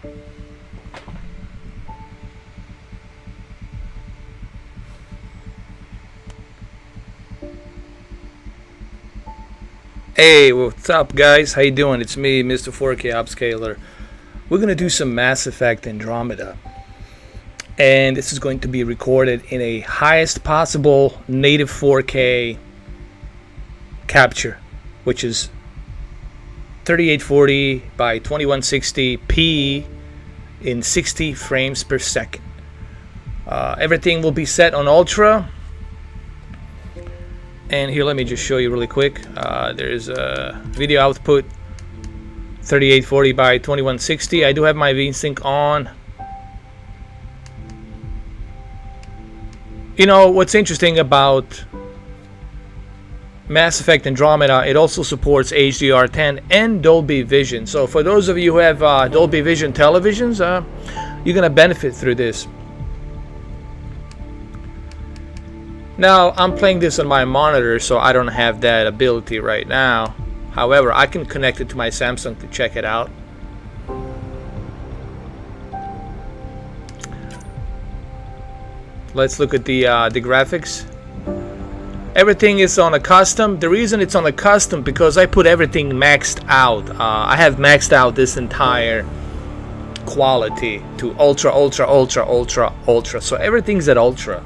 Hey, what's up guys? How you doing? It's me, Mr. 4K Upscaler. We're gonna do some Mass Effect Andromeda. And this is going to be recorded in a highest possible native 4K capture, which is 3840 by 2160p in 60 frames per second. Everything will be set on Ultra. And here, let me just show you really quick. There's a video output 3840 by 2160. I do have my VSync on. You know what's interesting about Mass Effect Andromeda, it also supports HDR10 and Dolby Vision. So for those of you who have Dolby Vision televisions, you're gonna benefit through this. Now, I'm playing this on my monitor, so I don't have that ability right now. However, I can connect it to my Samsung to check it out. Let's look at the graphics. Everything is on a custom. The reason it's on a custom because I put everything maxed out. I have maxed out this entire quality to ultra, ultra, ultra, ultra, ultra. So everything's at ultra.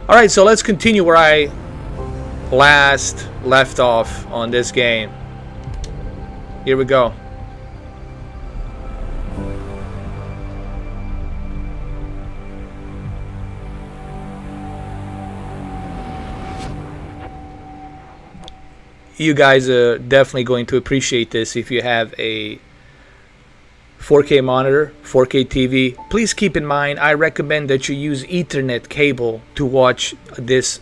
Alright, so let's continue where I last left off on this game. Here we go. You guys are definitely going to appreciate this if you have a 4K monitor, 4K TV. Please keep in mind, I recommend that you use Ethernet cable to watch this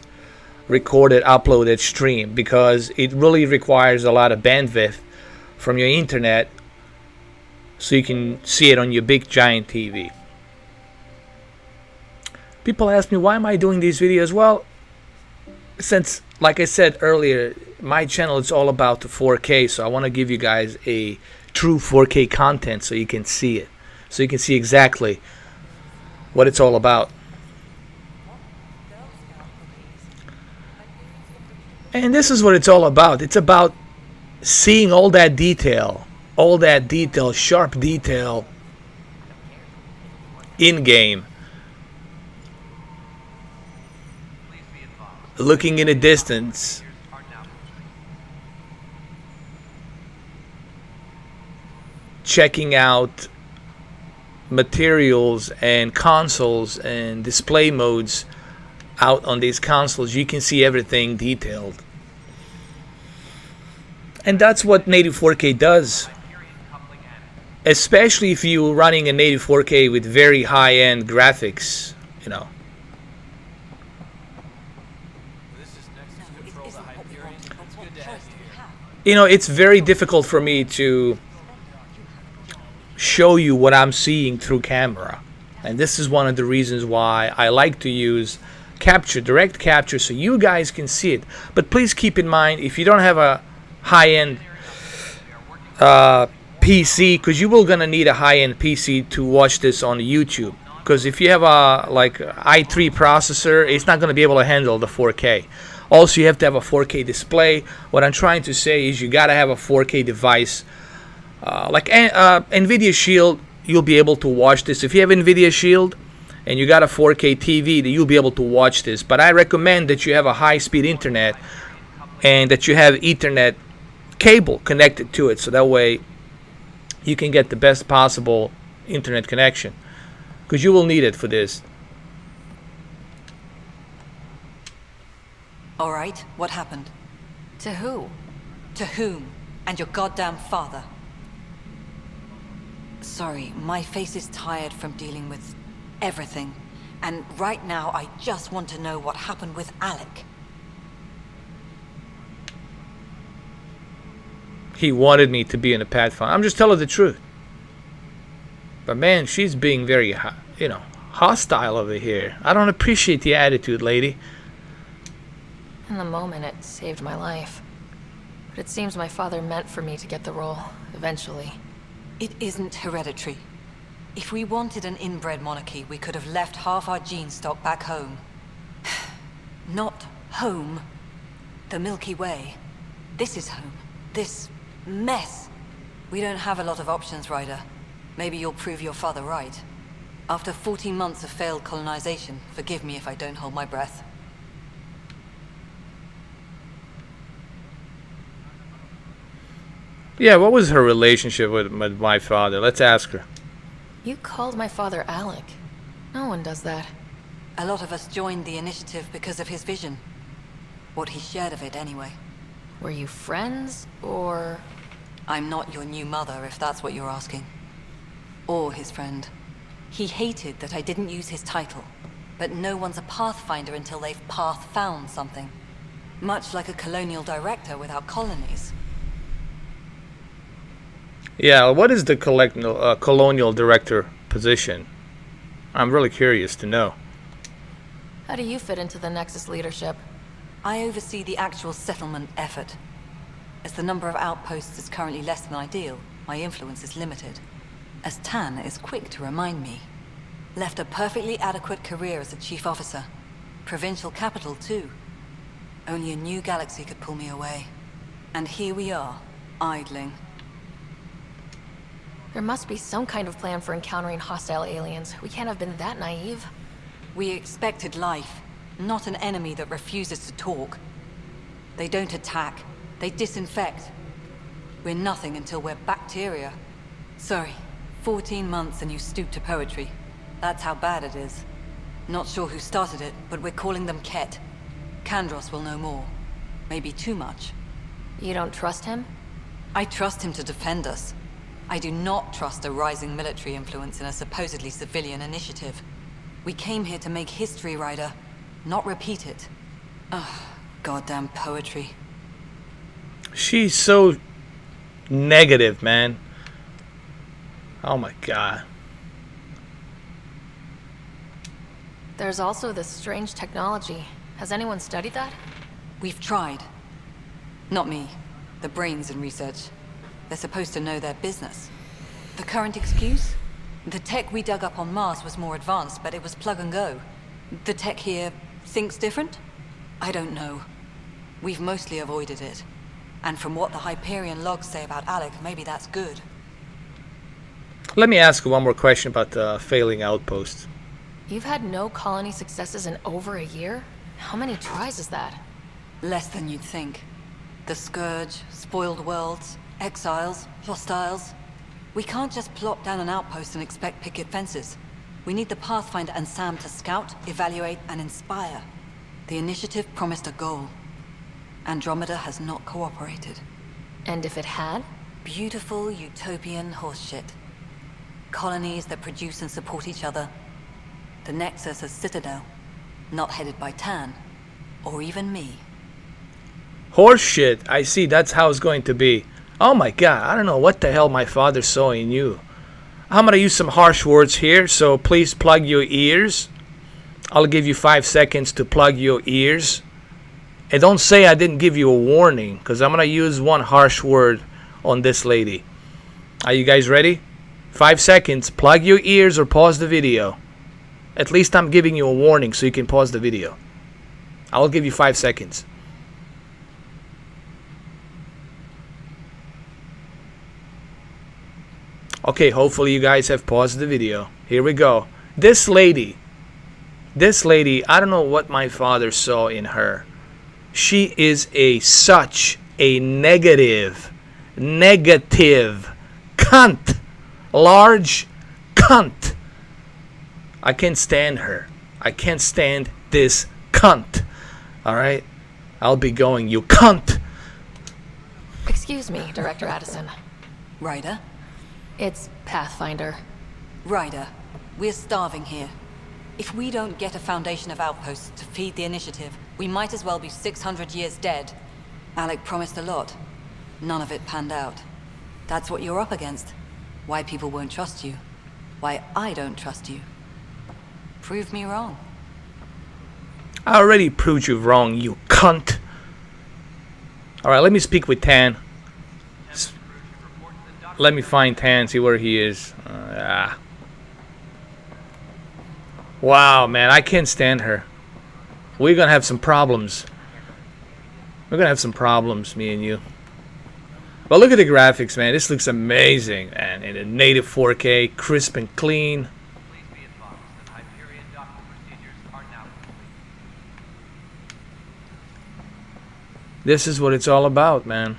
recorded, uploaded stream because it really requires a lot of bandwidth from your internet so you can see it on your big giant TV. People ask me, why am I doing these videos? Well, since, like I said earlier, my channel is all about the 4K, so I want to give you guys a true 4K content so you can see it, so you can see exactly what it's all about. And this is what it's all about. It's about seeing all that detail, sharp detail in game, looking in the distance, checking out materials and consoles and display modes out on these consoles. You can see everything detailed, and that's what native 4K does, especially if you're running a native 4K with very high-end graphics. It's very difficult for me to show you what I'm seeing through camera, and this is one of the reasons why I like to use direct capture, so you guys can see it. But please keep in mind, if you don't have a high-end PC, because you will gonna need a high-end PC to watch this on YouTube, because if you have a i3 processor, it's not gonna be able to handle the 4K. Also, you have to have a 4K display. What I'm trying to say is you gotta have a 4K device. Like NVIDIA Shield, you'll be able to watch this. If you have NVIDIA Shield and you got a 4K TV, then you'll be able to watch this. But I recommend that you have a high-speed internet and that you have Ethernet cable connected to it, so that way you can get the best possible internet connection, because you will need it for this. All right, what happened? To who? To whom? And your goddamn father. Sorry, my face is tired from dealing with everything. And right now, I just want to know what happened with Alec. He wanted me to be in a Pathfinder. I'm just telling the truth. But man, she's being very, hostile over here. I don't appreciate the attitude, lady. In the moment, it saved my life. But it seems my father meant for me to get the role, eventually. It isn't hereditary. If we wanted an inbred monarchy, we could have left half our gene stock back home. Not home. The Milky Way. This is home. This mess. We don't have a lot of options, Ryder. Maybe you'll prove your father right. After 14 months of failed colonization, forgive me if I don't hold my breath. Yeah, what was her relationship with my father? Let's ask her. You called my father Alec. No one does that. A lot of us joined the initiative because of his vision. What he shared of it, anyway. Were you friends, or...? I'm not your new mother, if that's what you're asking. Or his friend. He hated that I didn't use his title. But no one's a pathfinder until they've path-found something. Much like a colonial director without colonies. Yeah, what is the colonial director position? I'm really curious to know. How do you fit into the Nexus leadership? I oversee the actual settlement effort. As the number of outposts is currently less than ideal, my influence is limited. As Tan is quick to remind me. Left a perfectly adequate career as a chief officer. Provincial capital, too. Only a new galaxy could pull me away. And here we are, idling. There must be some kind of plan for encountering hostile aliens. We can't have been that naive. We expected life, not an enemy that refuses to talk. They don't attack, they disinfect. We're nothing until we're bacteria. Sorry, 14 months and you stoop to poetry. That's how bad it is. Not sure who started it, but we're calling them Ket. Kandros will know more. Maybe too much. You don't trust him? I trust him to defend us. I do not trust a rising military influence in a supposedly civilian initiative. We came here to make history, Ryder, not repeat it. Ugh, goddamn poetry. She's so negative, man. Oh my god. There's also this strange technology. Has anyone studied that? We've tried. Not me. The brains in research. They're supposed to know their business. The current excuse? The tech we dug up on Mars was more advanced, but it was plug and go. The tech here thinks different? I don't know. We've mostly avoided it. And from what the Hyperion logs say about Alec, maybe that's good. Let me ask you one more question about the failing outpost. You've had no colony successes in over a year? How many tries is that? Less than you'd think. The Scourge, spoiled worlds, exiles, hostiles. We can't just plop down an outpost and expect picket fences. We need the Pathfinder and Sam to scout, evaluate, and inspire. The initiative promised a goal. Andromeda has not cooperated. And if it had? Beautiful utopian horseshit. Colonies that produce and support each other. The Nexus as Citadel, not headed by Tan, or even me. Horse shit. I see. That's how it's going to be. Oh my god. I don't know what the hell my father saw in you. I'm gonna use some harsh words here, so please plug your ears. I'll give you 5 seconds to plug your ears. And don't say I didn't give you a warning, because I'm gonna use one harsh word on this lady. Are you guys ready? 5 seconds. Plug your ears or pause the video. At least I'm giving you a warning so you can pause the video. I'll give you 5 seconds. Okay, hopefully you guys have paused the video. Here we go. This lady, I don't know what my father saw in her. She is such a negative cunt. Large cunt. I can't stand her. I can't stand this cunt. Alright? I'll be going, you cunt. Excuse me, Director Addison. Ryder? It's Pathfinder. Ryder, we're starving here. If we don't get a foundation of outposts to feed the initiative, we might as well be 600 years dead. Alec promised a lot. None of it panned out. That's what you're up against. Why people won't trust you. Why I don't trust you. Prove me wrong. I already proved you wrong, you cunt. Alright, let me speak with Tan. Let me find Tan, see where he is. Wow, man, I can't stand her. We're gonna have some problems. We're gonna have some problems, me and you. But look at the graphics, man. This looks amazing, man. In a native 4K, crisp and clean. This is what it's all about, man.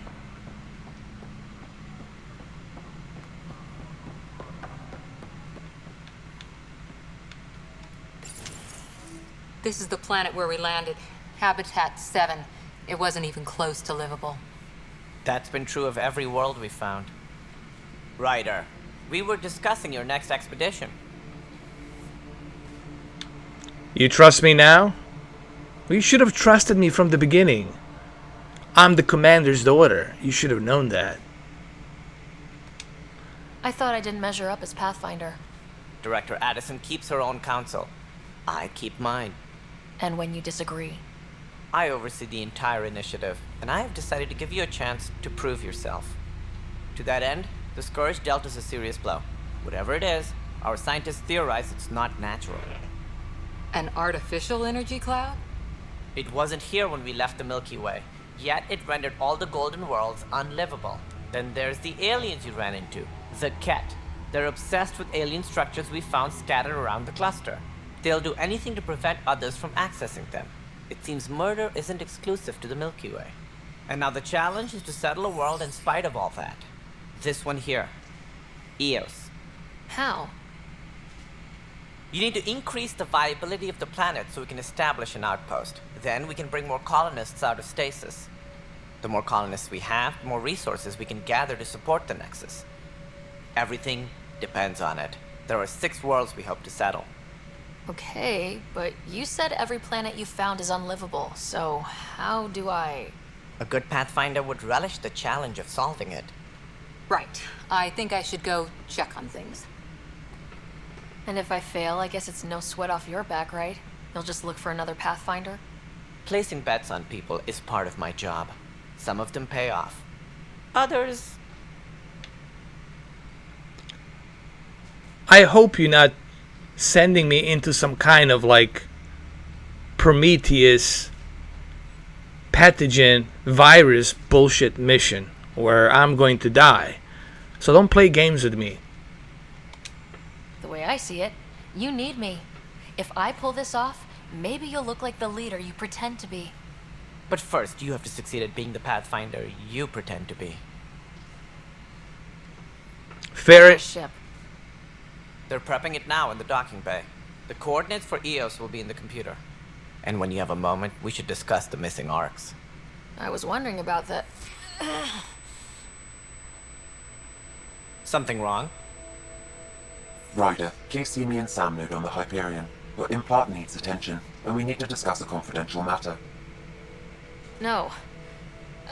This is the planet where we landed. Habitat 7. It wasn't even close to livable. That's been true of every world we found. Ryder, we were discussing your next expedition. You trust me now? Well, you should have trusted me from the beginning. I'm the commander's daughter. You should have known that. I thought I didn't measure up as Pathfinder. Director Addison keeps her own counsel. I keep mine. And when you disagree? I oversee the entire initiative, and I have decided to give you a chance to prove yourself. To that end, the Scourge dealt us a serious blow. Whatever it is, our scientists theorize it's not natural. An artificial energy cloud? It wasn't here when we left the Milky Way, yet it rendered all the golden worlds unlivable. Then there's the aliens you ran into, the Ket. They're obsessed with alien structures we found scattered around the cluster. They'll do anything to prevent others from accessing them. It seems murder isn't exclusive to the Milky Way. And now the challenge is to settle a world in spite of all that. This one here. Eos. How? You need to increase the viability of the planet so we can establish an outpost. Then we can bring more colonists out of stasis. The more colonists we have, the more resources we can gather to support the Nexus. Everything depends on it. There are 6 worlds we hope to settle. Okay, but you said every planet you found is unlivable, so how do I... A good Pathfinder would relish the challenge of solving it. Right. I think I should go check on things. And if I fail, I guess it's no sweat off your back, right? You'll just look for another Pathfinder? Placing bets on people is part of my job. Some of them pay off. Others... I hope you're not sending me into some kind of like Prometheus pathogen virus bullshit mission where I'm going to die. So don't play games with me. The way I see it, you need me. If I pull this off, maybe you'll look like the leader you pretend to be. But first, you have to succeed at being the Pathfinder you pretend to be. Fair. Ship. They're prepping it now in the docking bay. The coordinates for Eos will be in the computer. And when you have a moment, we should discuss the missing arcs. I was wondering about that. Something wrong? Ryder, please see me and Sam node on the Hyperion. Your implant needs attention, and we need to discuss a confidential matter. No,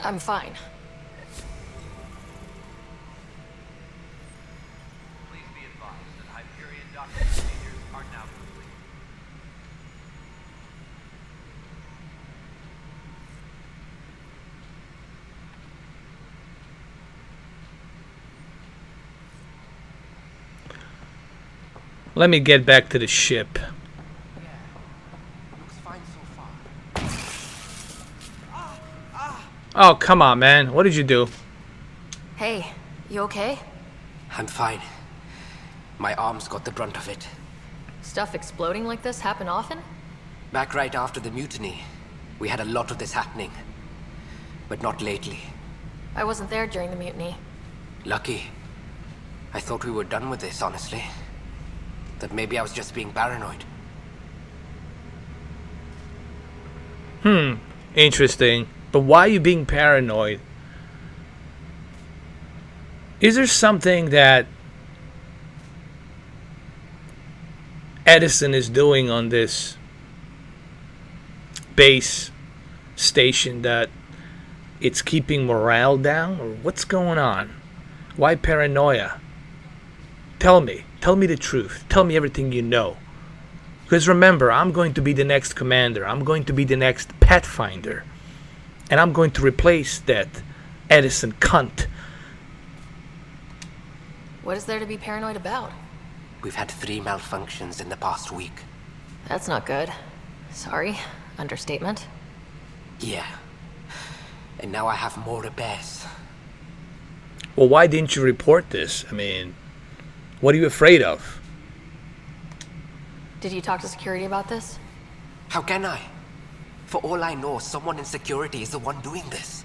I'm fine. Please be advised that Hyperion docking procedures are now complete. Let me get back to the ship. Looks fine so far. Oh, come on, man. What did you do? Hey, you okay? I'm fine. My arms got the brunt of it. Stuff exploding like this happen often? Back right after the mutiny, we had a lot of this happening. But not lately. I wasn't there during the mutiny. Lucky. I thought we were done with this, honestly. That maybe I was just being paranoid. Interesting. But why are you being paranoid? Is there something that Edison is doing on this base station that it's keeping morale down? Or what's going on? Why paranoia? Tell me. Tell me the truth. Tell me everything you know. Because remember, I'm going to be the next commander. I'm going to be the next Pathfinder. And I'm going to replace that Edison cunt. What is there to be paranoid about? We've had 3 malfunctions in the past week. That's not good. Sorry. Understatement. Yeah. And now I have more repairs. Well, why didn't you report this? I mean, what are you afraid of? Did you talk to security about this? How can I? For all I know, someone in security is the one doing this.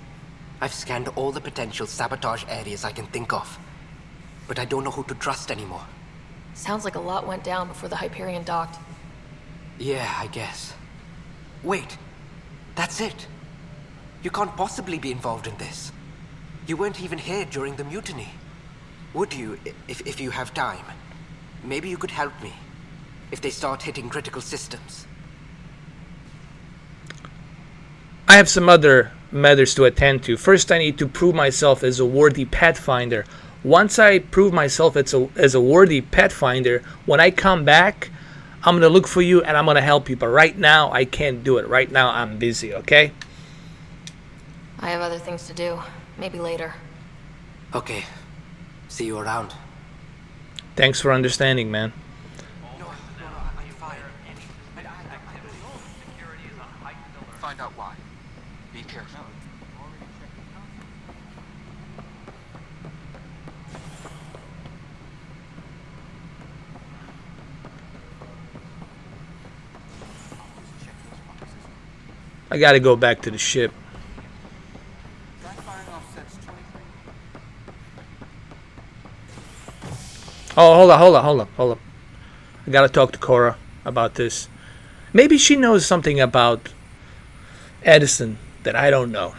I've scanned all the potential sabotage areas I can think of, but I don't know who to trust anymore. Sounds like a lot went down before the Hyperion docked. Yeah, I guess. Wait, that's it. You can't possibly be involved in this. You weren't even here during the mutiny. Would you, if you have time? Maybe you could help me, if they start hitting critical systems. I have some other matters to attend to. First, I need to prove myself as a worthy pathfinder. Once I prove myself as a worthy pathfinder, when I come back, I'm going to look for you and I'm going to help you. But right now, I can't do it. Right now, I'm busy, okay? I have other things to do. Maybe later. Okay. See you around. Thanks for understanding, man. Find out why. Be careful. I got to go back to the ship. Oh, hold up. I gotta talk to Cora about this. Maybe she knows something about Edison that I don't know.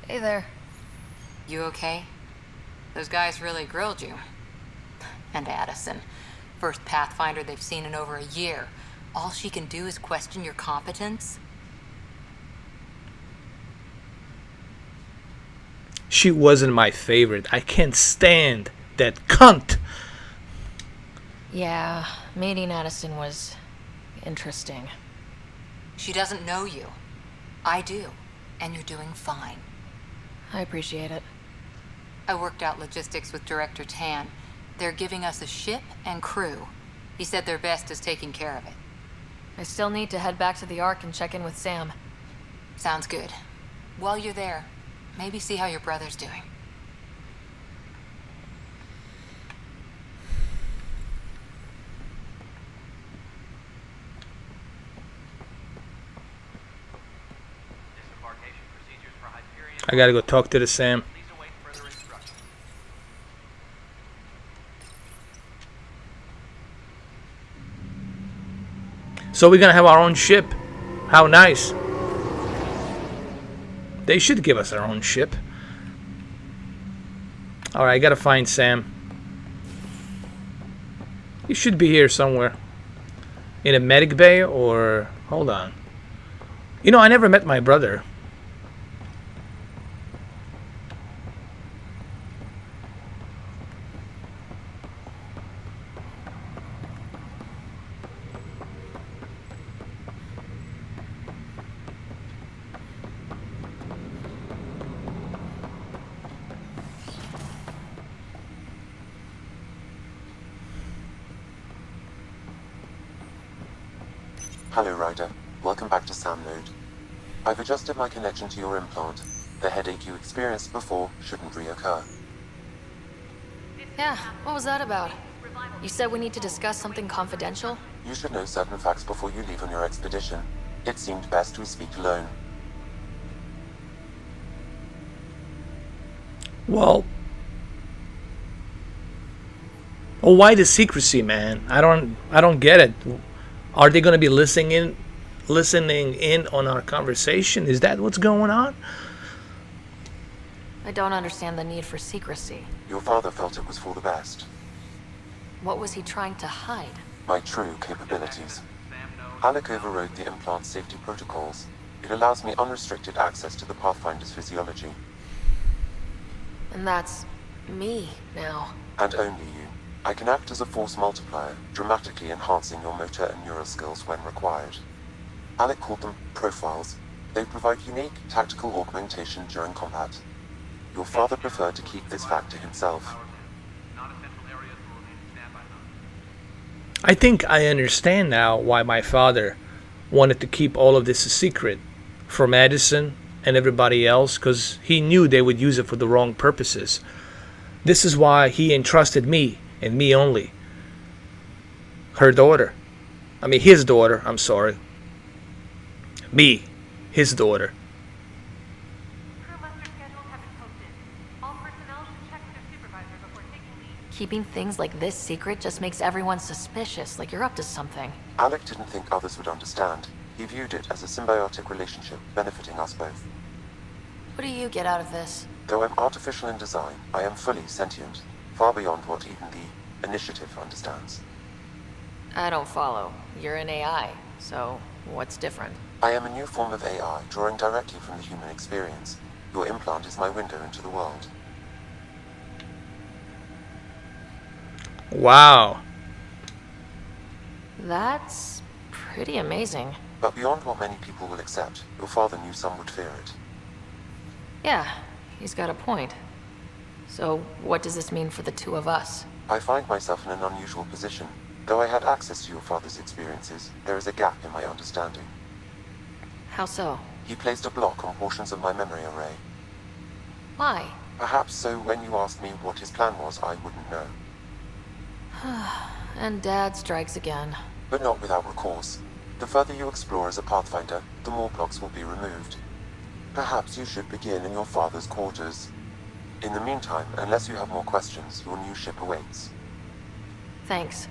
Hey there. You okay? Those guys really grilled you. And Addison. First Pathfinder they've seen in over a year. All she can do is question your competence? She wasn't my favorite. I can't stand that cunt. Yeah, meeting Addison was interesting. She doesn't know you. I do. And you're doing fine. I appreciate it. I worked out logistics with Director Tan. They're giving us a ship and crew. He said their best is taking care of it. I still need to head back to the Ark and check in with Sam. Sounds good. While you're there, maybe see how your brother's doing. Disembarkation procedures for Hyperion. I gotta go talk to the Sam. Please await further instructions. So we're gonna have our own ship. How nice. They should give us our own ship. Alright, I gotta find Sam. He should be here somewhere. In a medic bay or... Hold on. You know, I never met my brother. Hello, Ryder. Welcome back to Sam Node. I've adjusted my connection to your implant. The headache you experienced before shouldn't reoccur. Yeah, what was that about? You said we need to discuss something confidential? You should know certain facts before you leave on your expedition. It seemed best we speak alone. Well, why the secrecy, man? I don't get it. Are they going to be listening in on our conversation? Is that what's going on? I don't understand the need for secrecy. Your father felt it was for the best. What was he trying to hide? My true capabilities. Alec overrode the implant safety protocols. It allows me unrestricted access to the Pathfinder's physiology. And that's me now. And only you. I can act as a force multiplier, dramatically enhancing your motor and neural skills when required. Alec called them profiles. They provide unique tactical augmentation during combat. Your father preferred to keep this fact to himself. Non-essential areas will remain in standby mode. I think I understand now why my father wanted to keep all of this a secret from Edison and everybody else, because he knew they would use it for the wrong purposes. This is why he entrusted me, and me only, her daughter. I mean, his daughter, I'm sorry. Me, his daughter. Keeping things like this secret just makes everyone suspicious, like you're up to something. Alec didn't think others would understand. He viewed it as a symbiotic relationship benefiting us both. What do you get out of this? Though I'm artificial in design, I am fully sentient, far beyond what even the Initiative understands. I don't follow. You're an AI, so what's different? I am a new form of AI, drawing directly from the human experience. Your implant is my window into the world. Wow. That's pretty amazing. But beyond what many people will accept, your father knew some would fear it. Yeah, he's got a point. So what does this mean for the two of us? I find myself in an unusual position. Though I had access to your father's experiences, there is a gap in my understanding. How so? He placed a block on portions of my memory array. Why? Perhaps so when you asked me what his plan was, I wouldn't know. And Dad strikes again. But not without recourse. The further you explore as a Pathfinder, the more blocks will be removed. Perhaps you should begin in your father's quarters. In the meantime, unless you have more questions, your new ship awaits. Thanks.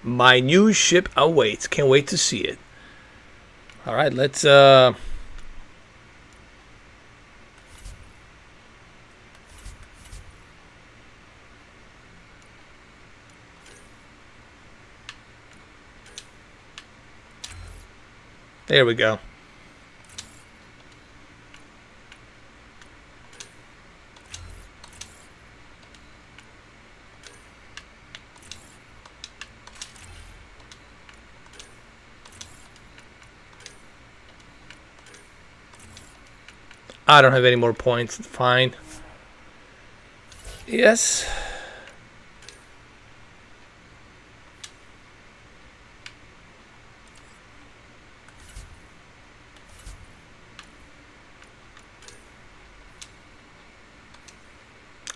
My new ship awaits. Can't wait to see it. Alright, let's there we go. I don't have any more points. Fine. Yes.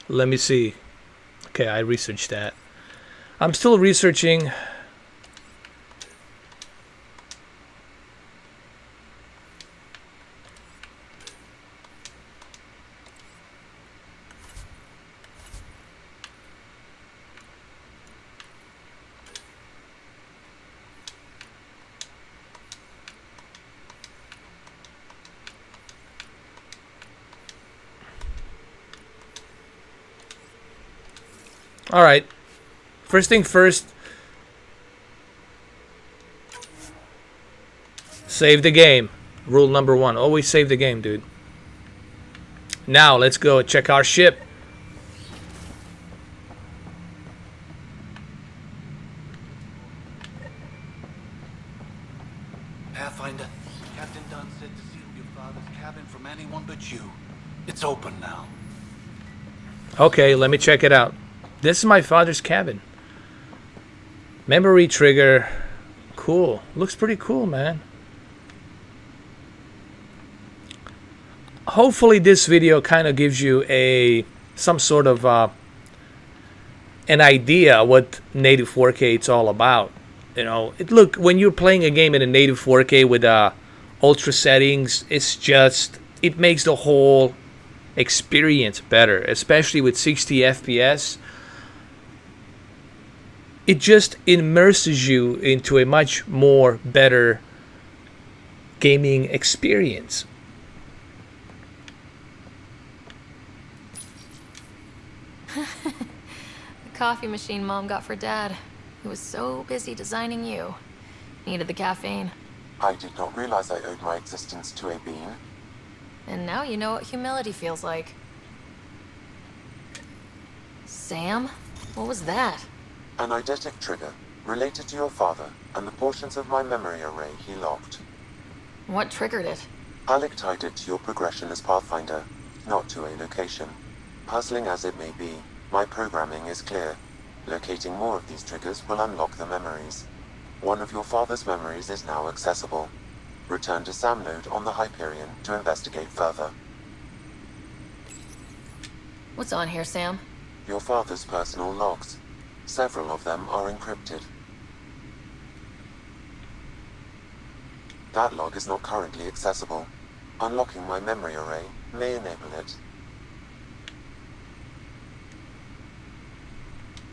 Let me see. Okay, I researched that. I'm still researching. All right. First thing first. Save the game. Rule number 1. Always save the game, dude. Now, let's go check our ship. Pathfinder, Captain Dunn said to seal your father's cabin from anyone but you. It's open now. Okay, let me check it out. This is my father's cabin. Memory trigger. Cool. Looks pretty cool, man. Hopefully this video kind of gives you some sort of an idea what native 4K it's all about. You know, look, when you're playing a game in a native 4K with ultra settings, it makes the whole experience better, especially with 60 FPS. It just immerses you into a much more better gaming experience. The coffee machine Mom got for Dad. He was so busy designing you. Needed the caffeine. I did not realize I owed my existence to a bean. And now you know what humility feels like. Sam? What was that? An eidetic trigger. Related to your father, and the portions of my memory array he locked. What triggered it? Alec tied it to your progression as Pathfinder, not to a location. Puzzling as it may be, my programming is clear. Locating more of these triggers will unlock the memories. One of your father's memories is now accessible. Return to Sam node on the Hyperion to investigate further. What's on here, Sam? Your father's personal logs. Several of them are encrypted. That log is not currently accessible. Unlocking my memory array may enable it.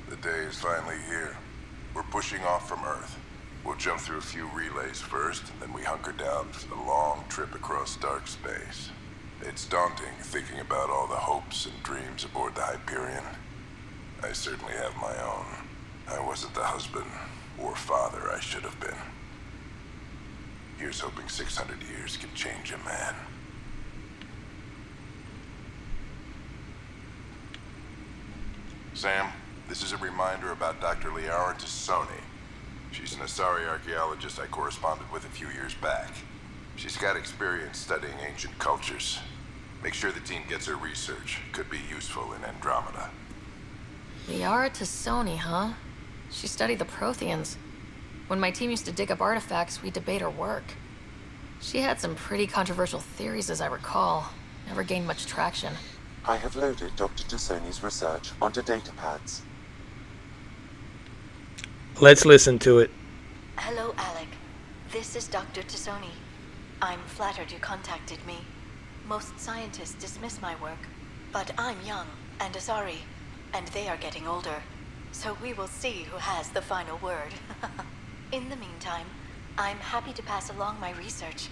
The day is finally here. We're pushing off from Earth. We'll jump through a few relays first, and then we hunker down for the long trip across dark space. It's daunting thinking about all the hopes and dreams aboard the Hyperion. I certainly have my own. I wasn't the husband or father I should have been. Here's hoping 600 years can change a man. Sam, this is a reminder about Dr. Liara Tassoni. She's an Asari archaeologist I corresponded with a few years back. She's got experience studying ancient cultures. Make sure the team gets her research. Could be useful in Andromeda. Liara Tassoni, huh? She studied the Protheans. When my team used to dig up artifacts, we'd debate her work. She had some pretty controversial theories, as I recall. Never gained much traction. I have loaded Dr. Tassoni's research onto datapads. Let's listen to it. Hello, Alec. This is Dr. Tassoni. I'm flattered you contacted me. Most scientists dismiss my work, but I'm young and Asari, and they are getting older. So we will see who has the final word. In the meantime, I'm happy to pass along my research.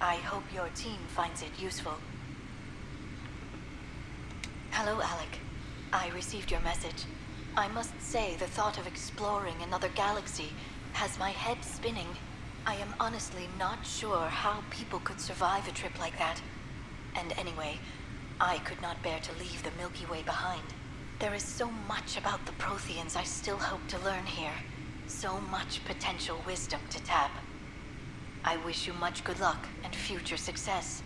I hope your team finds it useful. Hello, Alec. I received your message. I must say the thought of exploring another galaxy has my head spinning. I am honestly not sure how people could survive a trip like that. And anyway, I could not bear to leave the Milky Way behind. There is so much about the Protheans I still hope to learn here. So much potential wisdom to tap. I wish you much good luck and future success.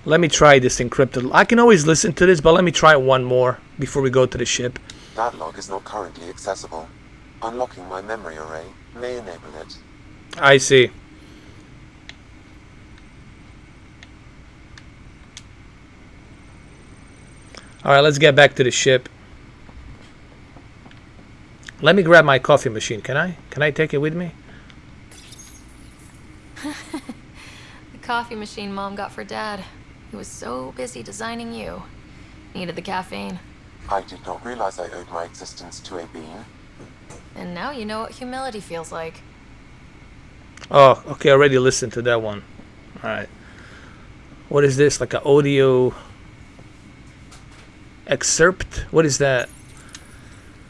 Let me try this encrypted. I can always listen to this, but let me try one more before we go to the ship. That log is not currently accessible. Unlocking my memory array may enable it. I see. Alright, let's get back to the ship. Let me grab my coffee machine. Can I? Can I take it with me? The coffee machine Mom got for Dad. He was so busy designing you. Needed the caffeine. I did not realize I owed my existence to a being. And now you know what humility feels like. Oh, okay, I already listened to that one. Alright. What is this? Like an audio excerpt? What is that?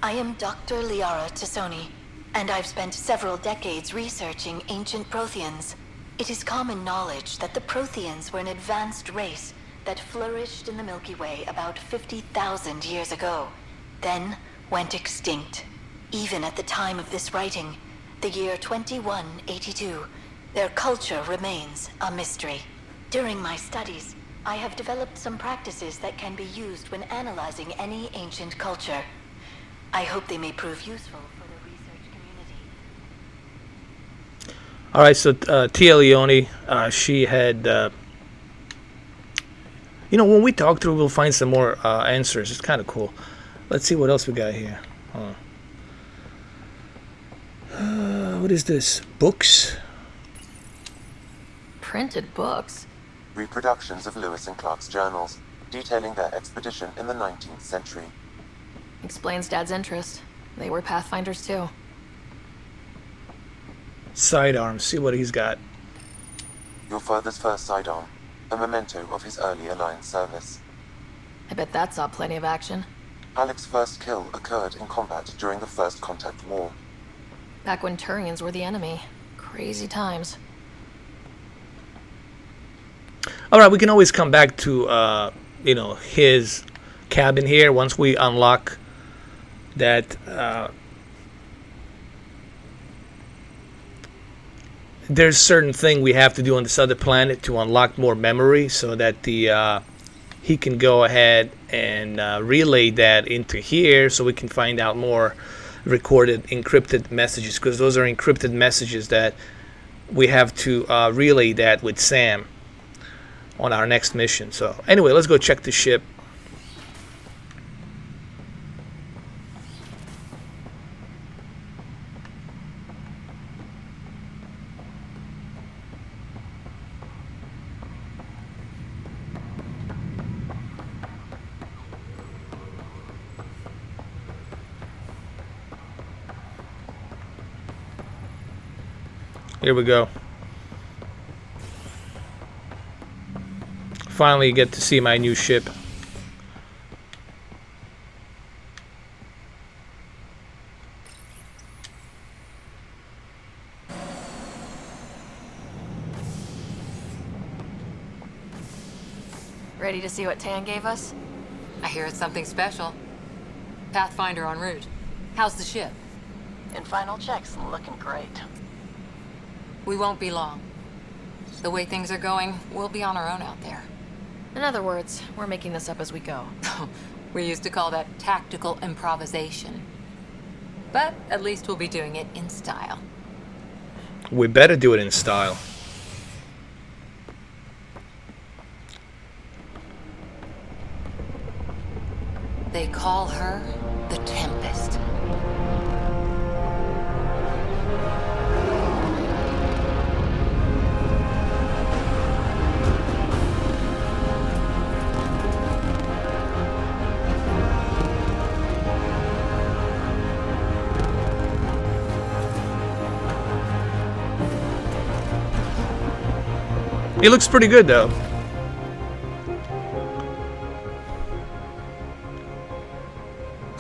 I am Dr. Liara Tassoni, and I've spent several decades researching ancient Protheans. It is common knowledge that the Protheans were an advanced race that flourished in the Milky Way about 50,000 years ago, then went extinct. Even at the time of this writing, the year 2182, their culture remains a mystery. During my studies, I have developed some practices that can be used when analyzing any ancient culture. I hope they may prove useful for the research community. Alright, so Tia Leone, she had... you know, when we talk to her, we'll find some more answers. It's kind of cool. Let's see what else we got here. What is this? Books? Printed books? Reproductions of Lewis and Clark's journals, detailing their expedition in the 19th century. Explains Dad's interest. They were Pathfinders too. Sidearms. See what he's got. Your father's first sidearm, a memento of his early Alliance service. I bet that saw plenty of action. Alec's first kill occurred in combat during the First Contact War. Back when Turians were the enemy. Crazy times. Alright, we can always come back to you know, his cabin here. Once we unlock that, there's certain thing we have to do on this other planet to unlock more memory, so that the he can go ahead and relay that into here, so we can find out more recorded encrypted messages, because those are encrypted messages that we have to relay that with Sam on our next mission. So anyway, let's go check the ship. Here we go. Finally get to see my new ship. Ready to see what Tan gave us? I hear it's something special. Pathfinder en route. How's the ship? In final checks, looking great. We won't be long. The way things are going, we'll be on our own out there. In other words, we're making this up as we go. We used to call that tactical improvisation. But at least we'll be doing it in style. We better do it in style. They call her the Tempest. It looks pretty good though.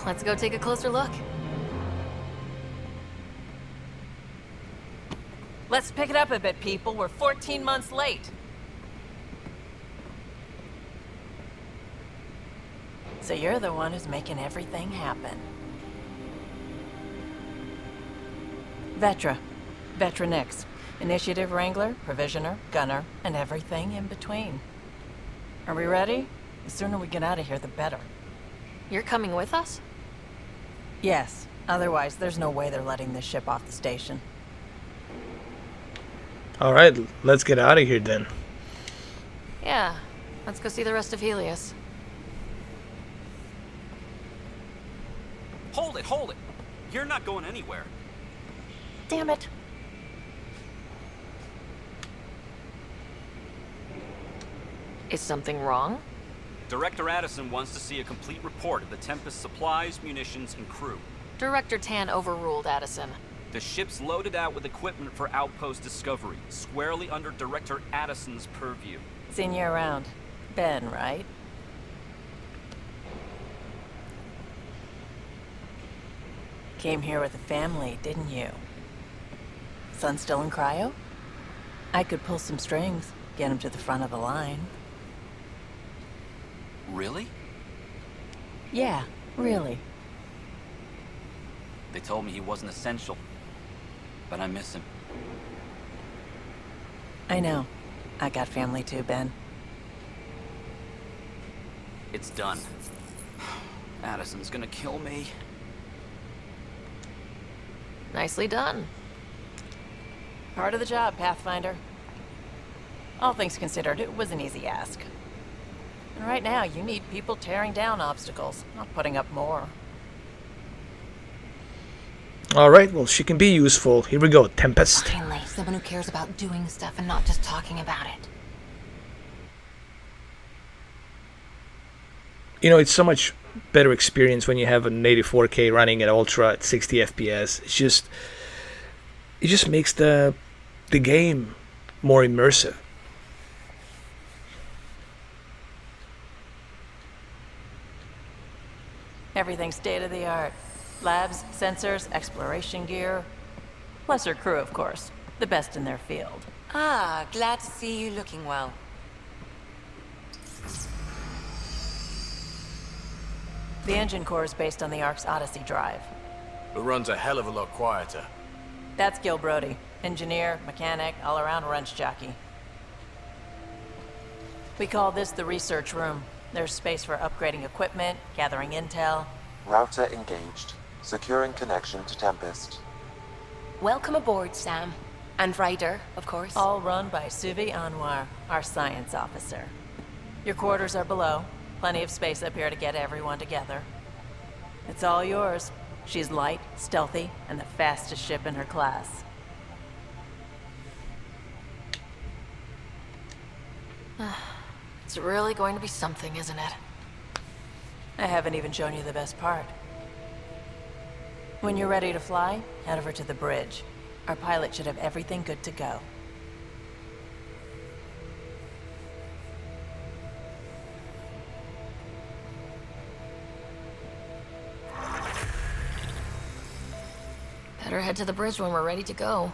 Let's go take a closer look. Let's pick it up a bit, people. We're 14 months late. So you're the one who's making everything happen. Vetra. Vetra Nix. Initiative Wrangler, Provisioner, Gunner, and everything in between. Are we ready? The sooner we get out of here, the better. You're coming with us? Yes. Otherwise, there's no way they're letting this ship off the station. Alright, let's get out of here then. Yeah. Let's go see the rest of Helios. Hold it, hold it! You're not going anywhere. Damn it. Is something wrong? Director Addison wants to see a complete report of the Tempest's supplies, munitions, and crew. Director Tan overruled Addison. The ship's loaded out with equipment for outpost discovery, squarely under Director Addison's purview. Seen you around. Ben, right? Came here with a family, didn't you? Son still in cryo? I could pull some strings, get him to the front of the line. Really? Yeah, really. They told me he wasn't essential, but I miss him. I know. I got family too, Ben. It's done. Addison's gonna kill me. Nicely done. Part of the job, Pathfinder. All things considered, it was an easy ask. And right now, you need people tearing down obstacles, not putting up more. Alright, well, she can be useful. Here we go, Tempest. Finally, someone who cares about doing stuff and not just talking about it. You know, it's so much better experience when you have a native 4K running at ultra at 60 FPS. It just makes the game more immersive. Everything's state-of-the-art. Labs, sensors, exploration gear. Plus her crew, of course. The best in their field. Ah, glad to see you looking well. The engine core is based on the Ark's Odyssey drive. It runs a hell of a lot quieter. That's Gil Brody. Engineer, mechanic, all-around wrench jockey. We call this the research room. There's space for upgrading equipment, gathering intel. Router engaged. Securing connection to Tempest. Welcome aboard, Sam. And Ryder, of course. All run by Suvi Anwar, our science officer. Your quarters are below. Plenty of space up here to get everyone together. It's all yours. She's light, stealthy, and the fastest ship in her class. It's really going to be something, isn't it? I haven't even shown you the best part. When you're ready to fly, head over to the bridge. Our pilot should have everything good to go. Better head to the bridge when we're ready to go.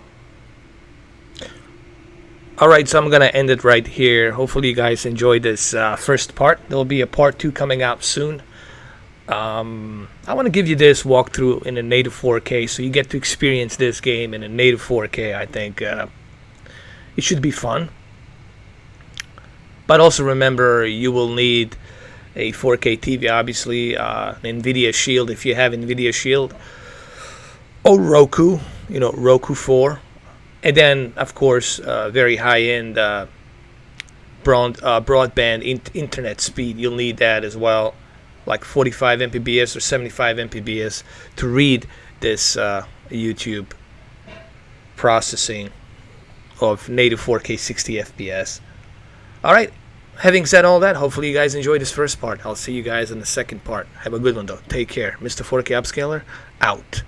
Alright, so I'm gonna end it right here. Hopefully you guys enjoyed this first part. There'll be a part 2 coming out soon. I want to give you this walkthrough in a native 4K so you get to experience this game in a native 4K. I think it should be fun. But also remember, you will need a 4K TV, obviously, an NVIDIA Shield if you have NVIDIA Shield, or Roku, Roku 4. And then, of course, very high-end broadband internet speed. You'll need that as well, like 45 Mbps or 75 Mbps to read this YouTube processing of native 4K 60 FPS. Alright, having said all that, hopefully you guys enjoyed this first part. I'll see you guys in the second part. Have a good one though. Take care. Mr. 4K Upscaler, out.